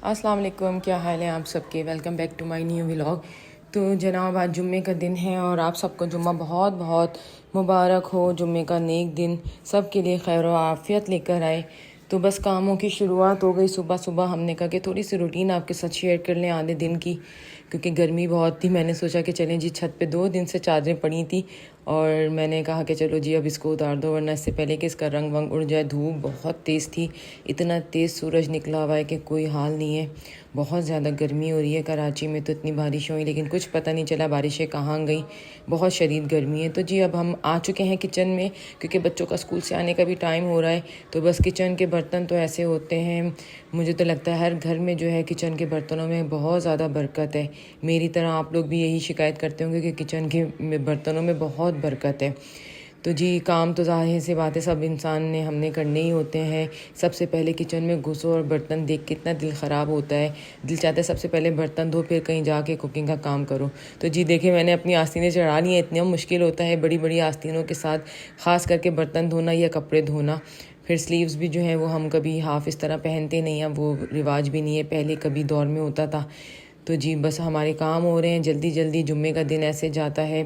अस्सलाम वालेकुम, क्या हाल है आप सबके। Welcome back to my new vlog. तो जनाब आज जुम्मे का दिन है और आप सबको जुम्मा बहुत बहुत मुबारक हो। जुम्मे का नेक दिन सब के लिए खैर व आफ़ियत लेकर आए। तो बस कामों की शुरुआत हो गई। सुबह सुबह हमने कहा कि थोड़ी सी रूटीन आपके साथ शेयर कर लें आधे दिन की, क्योंकि गर्मी बहुत थी। मैंने सोचा कि चलें जी, छत पे 2 दिन से चादरें पड़ी थी और मैंने कहा कि चलो जी अब इसको उतार दो, वरना इससे पहले कि इसका रंग वंग उड़ जाए। धूप बहुत तेज़ थी, इतना तेज़ सूरज निकला हुआ है कि कोई हाल नहीं है। बहुत ज़्यादा गर्मी हो रही है। कराची में तो इतनी बारिश हुई लेकिन कुछ पता नहीं चला बारिशें कहाँ गई। बहुत शदीद गर्मी है। तो जी अब हम आ चुके हैं किचन में, क्योंकि बच्चों का स्कूल से आने का भी टाइम हो रहा है। तो बस किचन के बर्तन तो ऐसे होते हैं, मुझे तो लगता है हर घर में जो है किचन के बर्तनों में बहुत ज़्यादा बरकत है। मेरी तरह आप लोग भी यही शिकायत करते होंगे कि किचन के बर्तनों में बहुत बरकत है। तो जी काम तो ज़ाहिर सी बात है सब इंसान ने हमने करने ही होते हैं। सबसे पहले किचन में घुसो और बर्तन देख के इतना दिल ख़राब होता है। दिल चाहता है सबसे पहले बर्तन धो, फिर कहीं जाके कुकिंग का काम करो। तो जी देखिए मैंने अपनी आस्तीनें चढ़ा ली हैं। इतना मुश्किल होता है बड़ी बड़ी आस्तीनों के साथ, ख़ास करके बर्तन धोना या कपड़े धोना। फिर स्लीव्स भी जो हैं वो हम कभी हाफ़ इस तरह पहनते नहीं हैं, वो रिवाज भी नहीं है, पहले कभी दौर में होता था। तो जी बस हमारे काम हो रहे हैं जल्दी जल्दी। जुम्मे का दिन ऐसे जाता है।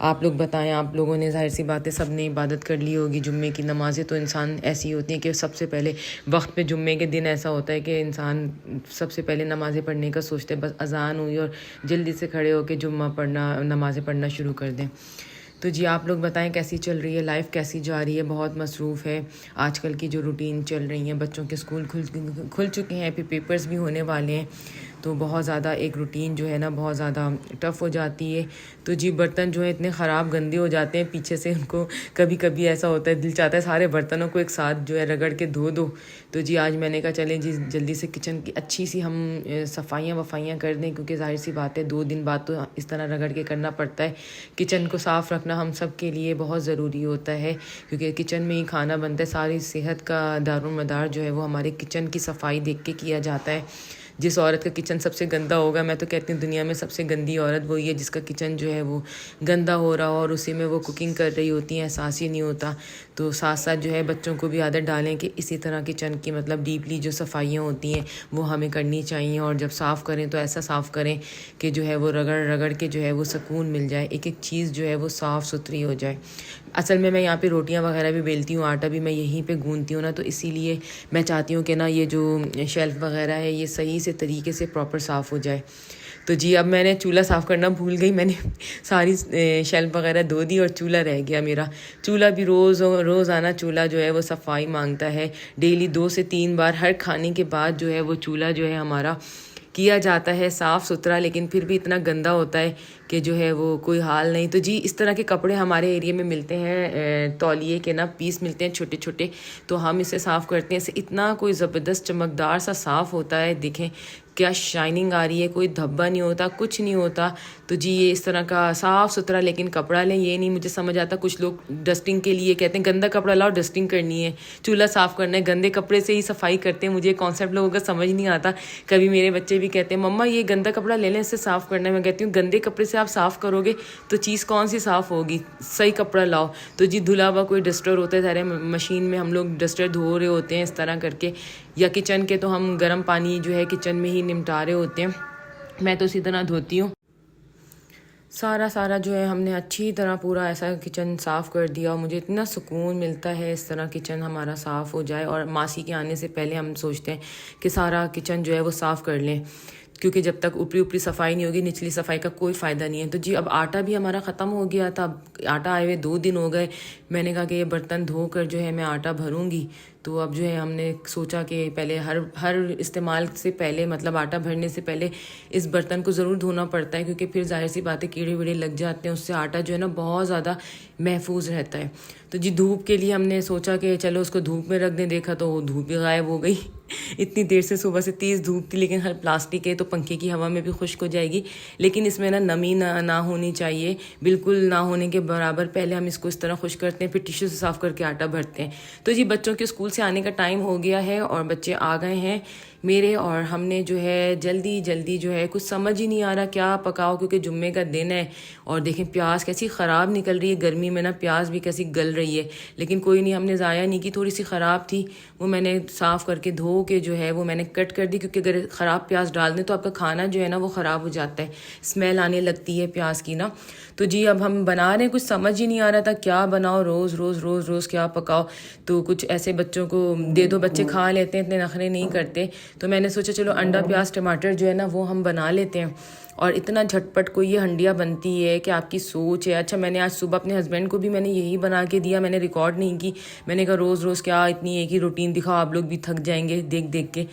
आप लोग बताएं, आप लोगों ने ज़ाहिर सी बात है सब ने इबादत कर ली होगी। जुम्मे की नमाज़ें तो इंसान ऐसी होती हैं कि सबसे पहले वक्त पे जुम्मे के दिन ऐसा होता है कि इंसान सबसे पहले नमाज़ें पढ़ने का सोचते हैं। बस अज़ान हुई और जल्दी से खड़े होकर जुम्मा पढ़ना, नमाज़ें पढ़ना शुरू कर दें। तो जी आप लोग बताएं कैसी चल रही है लाइफ, कैसी जा रही है। बहुत मसरूफ़ है आजकल की जो रूटीन चल रही है। बच्चों के स्कूल खुल चुके हैं, फिर पेपर्स भी होने वाले हैं। तो बहुत ज़्यादा एक रूटीन जो है ना बहुत ज़्यादा टफ़ हो जाती है। तो जी बर्तन जो है इतने ख़राब गंदे हो जाते हैं पीछे से, उनको कभी कभी ऐसा होता है दिल चाहता है सारे बर्तनों को एक साथ जो है रगड़ के धो दो। तो जी आज मैंने कहा चलें जी जल्दी से किचन की अच्छी सी हम सफाइयाँ वफ़ाइयाँ कर दें, क्योंकि ज़ाहिर सी बात है 2 दिन बाद तो इस तरह रगड़ के करना पड़ता है। किचन को साफ़ रखना हम सब के लिए बहुत ज़रूरी होता है, क्योंकि किचन में ही खाना बनता है। सारी सेहत का दारोमदार जो है वो हमारे किचन की सफाई देख के किया जाता है। जिस औरत का किचन सबसे गंदा होगा, मैं तो कहती हूँ दुनिया में सबसे गंदी औरत वही है जिसका किचन जो है वो गंदा हो रहा हो और उसी में वो कुकिंग कर रही होती है, एहसास ही नहीं होता। तो साथ साथ जो है बच्चों को भी आदत डालें कि इसी तरह किचन की मतलब डीपली जो सफाइयाँ होती हैं वो हमें करनी चाहिए। और जब साफ़ करें तो ऐसा साफ़ करें कि जो है वो रगड़ रगड़ के जो है वो सुकून मिल जाए, एक एक चीज़ जो है वो साफ़ सुथरी हो जाए। असल में मैं यहाँ पे रोटियाँ वगैरह भी बेलती हूँ, आटा भी मैं यहीं पे गूंथती हूँ ना, तो इसीलिए मैं चाहती हूँ कि ना ये जो शेल्फ़ वगैरह है ये सही से तरीके से प्रॉपर साफ़ हो जाए। तो जी अब मैंने चूल्हा साफ़ करना भूल गई। मैंने सारी शेल्फ़ वगैरह धो दी और चूल्हा रह गया मेरा। चूल्हा भी रोज़ाना चूल्हा जो है वो सफाई मांगता है। डेली 2 से 3 बार हर खाने के बाद जो है वो चूल्हा जो है हमारा किया जाता है साफ़ सुथरा, लेकिन फिर भी इतना गंदा होता है कि जो है वो कोई हाल नहीं। तो जी इस तरह के कपड़े हमारे एरिया में मिलते हैं, तौलिए के ना पीस मिलते हैं छोटे छोटे, तो हम इसे साफ़ करते हैं। इसे इतना कोई ज़बरदस्त चमकदार सा साफ़ होता है, देखें क्या शाइनिंग आ रही है, कोई धब्बा नहीं होता, कुछ नहीं होता। तो जी ये इस तरह का साफ़ सुथरा लेकिन कपड़ा लें, ये नहीं मुझे समझ आता। कुछ लोग डस्टिंग के लिए कहते हैं गंदा कपड़ा लाओ डस्टिंग करनी है, चूल्हा साफ़ करना है, गंदे कपड़े से ही सफाई करते हैं। मुझे कॉन्सेप्ट लोगों का समझ नहीं आता। कभी मेरे बच्चे भी कहते हैं मम्मा ये गंदा कपड़ा ले लें, इससे साफ़ करना है। मैं कहती हूँ गंदे कपड़े से आप साफ़ करोगे तो चीज़ कौन सी साफ़ होगी, सही कपड़ा लाओ। तो जी धुला हुआ कोई डस्टर होता है, सारे मशीन में हम लोग डस्टर धो रहे होते हैं इस तरह करके, या किचन के तो हम गर्म पानी जो है किचन में ही निमटा रहे होते हैं। मैं तो इसी तरह धोती हूँ। सारा जो है हमने अच्छी तरह पूरा ऐसा किचन साफ़ कर दिया और मुझे इतना सुकून मिलता है इस तरह किचन हमारा साफ़ हो जाए। और मासी के आने से पहले हम सोचते हैं कि सारा किचन जो है वो साफ़ कर लें, क्योंकि जब तक ऊपरी सफाई नहीं होगी निचली सफाई का कोई फ़ायदा नहीं है। तो जी अब आटा भी हमारा ख़त्म हो गया था। अब आटा आए हुए 2 दिन हो गए। मैंने कहा कि ये बर्तन धो कर जो है मैं आटा भरूंगी। तो अब जो है हमने सोचा कि पहले हर इस्तेमाल से पहले मतलब आटा भरने से पहले इस बर्तन को ज़रूर धोना पड़ता है, क्योंकि फिर जाहिर सी बात है कीड़े वीड़े लग जाते हैं, उससे आटा जो है ना बहुत ज़्यादा महफूज रहता है। तो जी धूप के लिए हमने सोचा कि चलो उसको धूप में रख दें। देखा तो वो धूप भी गायब हो गई। इतनी देर से सुबह से तेज़ धूप थी, लेकिन हर प्लास्टिक है तो पंखे की हवा में भी खुश्क हो जाएगी, लेकिन इसमें ना नमी ना होनी चाहिए, बिल्कुल ना होने के बराबर। पहले हम इसको इस तरह खुश करते हैं, फिर टिश्यू से साफ़ करके आटा भरते हैं। तो जी बच्चों के स्कूल से आने का टाइम हो गया है और बच्चे आ गए हैं। मेरे, और हमने जो है जल्दी जल्दी जो है कुछ समझ ही नहीं आ रहा क्या पकाओ, क्योंकि जुम्मे का दिन है। और देखें प्याज कैसी ख़राब निकल रही है, गर्मी में ना प्याज भी कैसी गल रही है, लेकिन कोई नहीं, हमने ज़ाया नहीं की। थोड़ी सी ख़राब थी, वो मैंने साफ़ करके धो के जो है वो मैंने कट कर दी, क्योंकि अगर ख़राब प्याज डाल दें तो आपका खाना जो है ना वो ख़राब हो जाता है, स्मेल आने लगती है प्याज की ना। तो जी अब हम बना रहे हैं, कुछ समझ ही नहीं आ रहा था क्या बनाओ, रोज़ रोज़ रोज़ रोज़ क्या पकाओ। तो कुछ ऐसे बच्चों को दे दो, बच्चे खा लेते हैं, इतने नखरे नहीं करते। तो मैंने सोचा चलो अंडा प्याज टमाटर जो है ना वो हम बना लेते हैं। और इतना झटपट कोई ये हंडिया बनती है कि आपकी सोच है। अच्छा, मैंने आज सुबह अपने हस्बैंड को भी मैंने यही बना के दिया, मैंने रिकॉर्ड नहीं की। मैंने कहा रोज़ रोज़ क्या इतनी एक ही रूटीन दिखाओ, आप लोग भी थक जाएंगे देख देख के।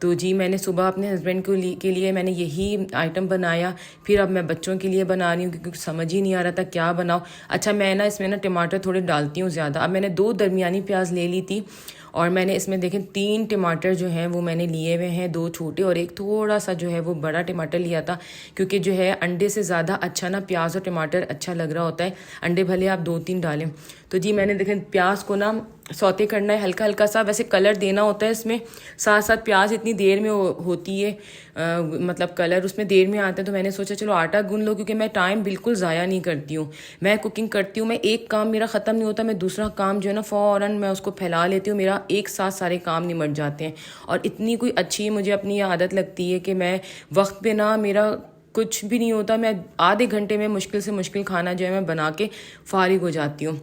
तो जी मैंने सुबह अपने हस्बैंड के लिए मैंने यही आइटम बनाया। फिर अब मैं बच्चों के लिए बना रही हूँ, क्योंकि समझ ही नहीं आ रहा था क्या बनाओ। अच्छा, मैं ना इसमें ना टमाटर थोड़े डालती हूँ ज़्यादा। अब मैंने 2 दरमियानी प्याज ले ली थी, और मैंने इसमें देखें 3 टमाटर जो हैं वो मैंने लिए हुए हैं, 2 छोटे और एक थोड़ा सा जो है वो बड़ा टमाटर लिया था। क्योंकि जो है अंडे से ज़्यादा अच्छा ना प्याज और टमाटर अच्छा लग रहा होता है, अंडे भले आप 2-3 डालें। तो जी मैंने देखें प्याज को ना सौते करना है हल्का हल्का सा, वैसे कलर देना होता है इसमें, साथ साथ प्याज इतनी देर में होती है, मतलब कलर उसमें देर में आता है। तो मैंने सोचा चलो आटा गूंद लो, क्योंकि मैं टाइम बिल्कुल ज़ाया नहीं करती हूँ। मैं कुकिंग करती हूँ, मैं एक काम मेरा ख़त्म नहीं होता, मैं दूसरा काम जो है ना फ़ौरन मैं उसको फैला लेती हूँ, मेरा एक साथ सारे काम निमट जाते हैं। और इतनी कोई अच्छी मुझे अपनी आदत लगती है कि मैं वक्त पे ना मेरा कुछ भी नहीं होता, मैं आधे घंटे में मुश्किल से मुश्किल खाना जो है मैं बना के फ़ारिग हो जाती हूँ।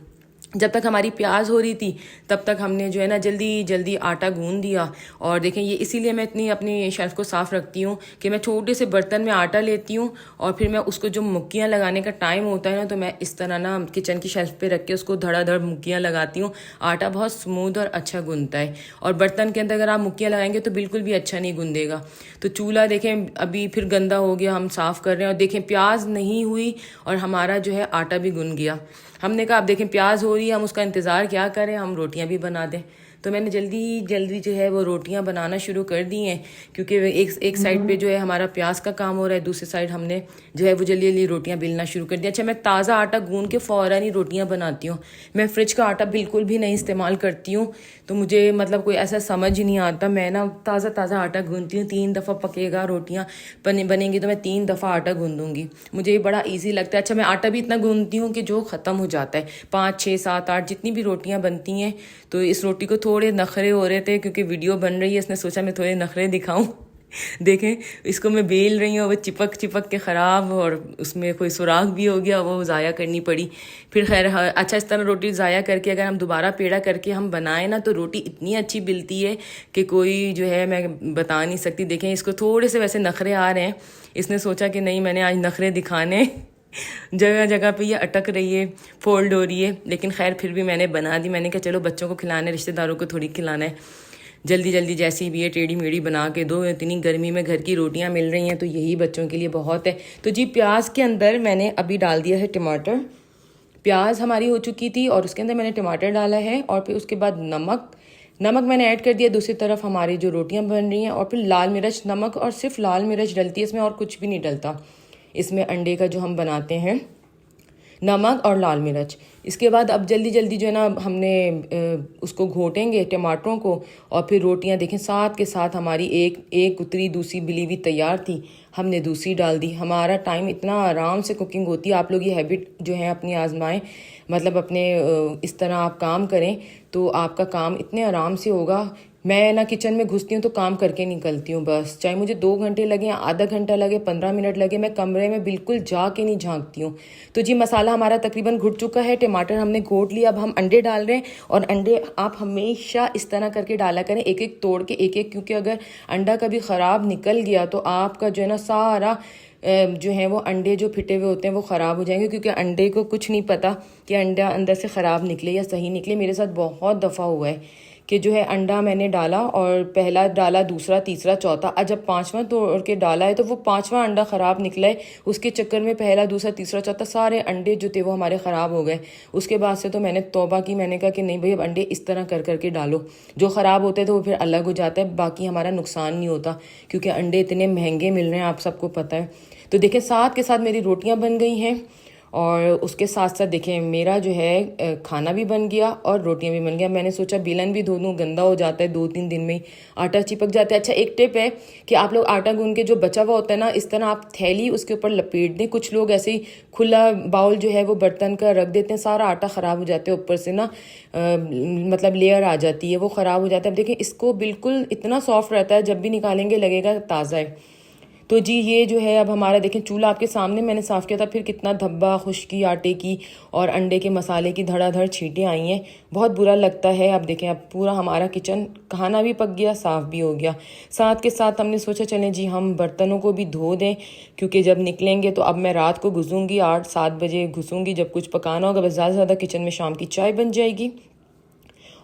जब तक हमारी प्याज हो रही थी तब तक हमने जो है ना जल्दी जल्दी आटा गूंद दिया। और देखें ये इसीलिए मैं इतनी अपनी शेल्फ़ को साफ़ रखती हूँ कि मैं छोटे से बर्तन में आटा लेती हूँ, और फिर मैं उसको जो मुक्कियाँ लगाने का टाइम होता है ना, तो मैं इस तरह ना किचन की शेल्फ़ पे रख के उसको धड़ाधड़ मुक्कियाँ लगाती हूँ। आटा बहुत स्मूथ और अच्छा गूंदता है, और बर्तन के अंदर अगर आप मुक्कियाँ लगाएंगे तो बिल्कुल भी अच्छा नहीं गूंदेगा। तो चूल्हा देखें अभी फिर गंदा हो गया, हम साफ़ कर रहे हैं, और देखें प्याज नहीं हुई और हमारा जो है आटा भी गुन गया। हमने कहा अब देखें प्याज हो रही है, हम उसका इंतज़ार क्या करें, हम रोटियां भी बना दें। तो मैंने जल्दी जल्दी जो है वो रोटियां बनाना शुरू कर दी हैं, क्योंकि एक साइड पे जो है हमारा प्याज का काम हो रहा है, दूसरी साइड हमने जो है वो जल्दी जल्दी रोटियां बेलना शुरू कर दी। अच्छा, मैं ताज़ा आटा गूंद के फ़ौरन ही रोटियां बनाती हूँ, मैं फ्रिज का आटा बिल्कुल भी नहीं इस्तेमाल करती हूँ। तो मुझे मतलब कोई ऐसा समझ ही नहीं आता, मैं ना ताज़ा ताज़ा आटा गूंदती हूँ। 3 दफ़ा पकेगा, रोटियाँ बनेंगी तो मैं 3 दफ़ा आटा गूंदूंगी, मुझे ये बड़ा ईजी लगता है। अच्छा, मैं आटा भी इतना गूंदती हूँ कि जो ख़त्म हो जाता है, 5 6 7 8 जितनी भी रोटियाँ बनती हैं। तो इस रोटी को थोड़े नखरे हो रहे थे, क्योंकि वीडियो बन रही है, इसने सोचा मैं थोड़े नखरे दिखाऊं। देखें इसको मैं बेल रही हूँ, वो चिपक चिपक के ख़राब, और उसमें कोई सुराख भी हो गया, वो ज़ाया करनी पड़ी। फिर खैर अच्छा, इस तरह रोटी ज़ाया करके अगर हम दोबारा पेड़ा करके हम बनाएं ना, तो रोटी इतनी अच्छी मिलती है कि कोई जो है मैं बता नहीं सकती। देखें इसको थोड़े से वैसे नखरे आ रहे हैं, इसने सोचा कि नहीं मैंने आज नखरे दिखाने, जगह जगह पे ये अटक रही है, फोल्ड हो रही है, लेकिन खैर फिर भी मैंने बना दी। मैंने कहा चलो बच्चों को खिलाना है, रिश्तेदारों को थोड़ी खिलाना है, जल्दी जल्दी जैसी भी है टेढ़ी मेढ़ी बना के दो। इतनी गर्मी में घर की रोटियां मिल रही हैं तो यही बच्चों के लिए बहुत है। तो जी प्याज के अंदर मैंने अभी डाल दिया है टमाटर, प्याज हमारी हो चुकी थी और उसके अंदर मैंने टमाटर डाला है, और फिर उसके बाद नमक मैंने ऐड कर दिया। दूसरी तरफ हमारी जो रोटियां बन रही हैं, और फिर लाल मिर्च, नमक और सिर्फ लाल मिर्च डलती है इसमें, और कुछ भी नहीं डलता इसमें। अंडे का जो हम बनाते हैं, नमक और लाल मिर्च। इसके बाद अब जल्दी जल्दी जो है ना हमने उसको घोटेंगे टमाटरों को, और फिर रोटियां देखें साथ के साथ हमारी एक उतरी, दूसरी बिली हुई तैयार थी, हमने दूसरी डाल दी। हमारा टाइम इतना आराम से कुकिंग होती है। आप लोग ये हैबिट जो है अपनी आजमाएं, मतलब अपने इस तरह आप काम करें तो आपका काम इतने आराम से होगा। मैं ना किचन में घुसती हूँ तो काम करके निकलती हूँ बस, चाहे मुझे 2 घंटे लगे, आधा घंटा लगे, 15 मिनट लगे, मैं कमरे में बिल्कुल जाके नहीं झांकती हूँ। तो जी मसाला हमारा तकरीबन घुट चुका है, टमाटर हमने घोट लिया, अब हम अंडे डाल रहे हैं। और अंडे आप हमेशा इस तरह करके डाला करें, एक एक तोड़ के एक एक, क्योंकि अगर अंडा कभी ख़राब निकल गया तो आपका जो है ना सारा जो है वो अंडे जो फिटे हुए होते हैं वो ख़राब हो जाएंगे, क्योंकि अंडे को कुछ नहीं पता कि अंडा अंदर से ख़राब निकले या सही निकले। मेरे साथ बहुत दफ़ा हुआ है कि जो है अंडा मैंने डाला और पहला डाला, दूसरा, तीसरा, चौथा, आज जब 5वां तोड़ के डाला है तो वो 5वां अंडा ख़राब निकला है। उसके चक्कर में पहला, दूसरा, तीसरा, चौथा सारे अंडे जो थे वो हमारे ख़राब हो गए। उसके बाद से तो मैंने तौबा की, मैंने कहा कि नहीं भाई अब अंडे इस तरह कर करके डालो, जो ख़राब होते हैं तो वो फिर अलग हो जाता है, बाकी हमारा नुकसान नहीं होता, क्योंकि अंडे इतने महंगे मिल रहे हैं, आप सबको पता है। तो देखें साथ के साथ मेरी रोटियाँ बन गई हैं, और उसके साथ साथ देखें मेरा जो है खाना भी बन गया और रोटियां भी बन गया। मैंने सोचा बेलन भी धो दूँ, गंदा हो जाता है 2-3 दिन में ही, आटा चिपक जाता है। अच्छा एक टिप है कि आप लोग आटा गूंद के जो बचा हुआ होता है ना, इस तरह आप थैली उसके ऊपर लपेट दें। कुछ लोग ऐसे ही खुला बाउल जो है वो बर्तन का रख देते हैं, सारा आटा ख़राब हो जाता है, ऊपर से ना मतलब लेयर आ जाती है, वो ख़राब हो जाता है। अब देखें इसको बिल्कुल इतना सॉफ्ट रहता है, जब भी निकालेंगे लगेगा ताज़ा है। तो जी ये जो है अब हमारा देखें चूल्हा आपके सामने मैंने साफ़ किया था, फिर कितना धब्बा खुश्की आटे की और अंडे के मसाले की धड़ाधड़ छींटें आई हैं, बहुत बुरा लगता है। अब देखें अब पूरा हमारा किचन खाना भी पक गया, साफ़ भी हो गया। साथ के साथ हमने सोचा चलें जी हम बर्तनों को भी धो दें, क्योंकि जब निकलेंगे तो अब मैं रात को घुसूँगी, 8-7 बजे घुसूँगी जब कुछ पकाना होगा, बस ज़्यादा से ज़्यादा किचन में शाम की चाय बन जाएगी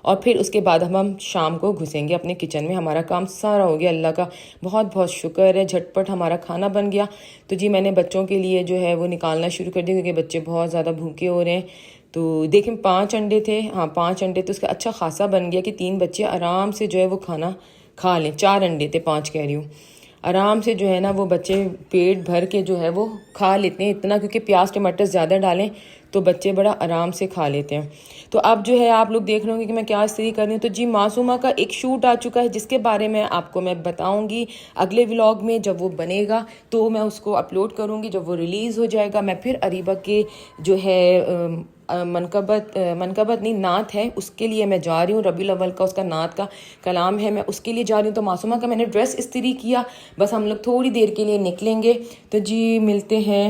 और फिर उसके बाद हम शाम को घुसेंगे अपने किचन में। हमारा काम सारा हो गया, अल्लाह का बहुत बहुत शुक्र है, झटपट हमारा खाना बन गया। तो जी मैंने बच्चों के लिए जो है वो निकालना शुरू कर दिया, क्योंकि बच्चे बहुत ज़्यादा भूखे हो रहे हैं। तो देखें 5 अंडे थे, हाँ 5 अंडे, तो उसका अच्छा खासा बन गया कि 3 बच्चे आराम से जो है वो खाना खा लें। 4 अंडे थे, 5 कह रही हूँ, आराम से जो है ना वो बच्चे पेट भर के जो है वो खा लेते हैं इतना, क्योंकि प्याज टमाटर ज़्यादा डालें तो बच्चे बड़ा आराम से खा लेते हैं। तो अब जो है आप लोग देख रहे होंगे कि मैं क्या इस्त्री कर रही हूँ। तो जी मासूमा का एक शूट आ चुका है, जिसके बारे में आपको मैं बताऊंगी अगले व्लॉग में, जब वो बनेगा तो मैं उसको अपलोड करूँगी। जब वो रिलीज़ हो जाएगा मैं फिर अरीबा के जो है मनकबत नहीं नात है उसके लिए मैं जा रही हूँ, रबीउल अव्वल का उसका नात का कलाम है, मैं उसके लिए जा रही हूँ। तो मासूमा का मैंने ड्रेस इस्त्री किया, बस हम लोग थोड़ी देर के लिए निकलेंगे। तो जी मिलते हैं।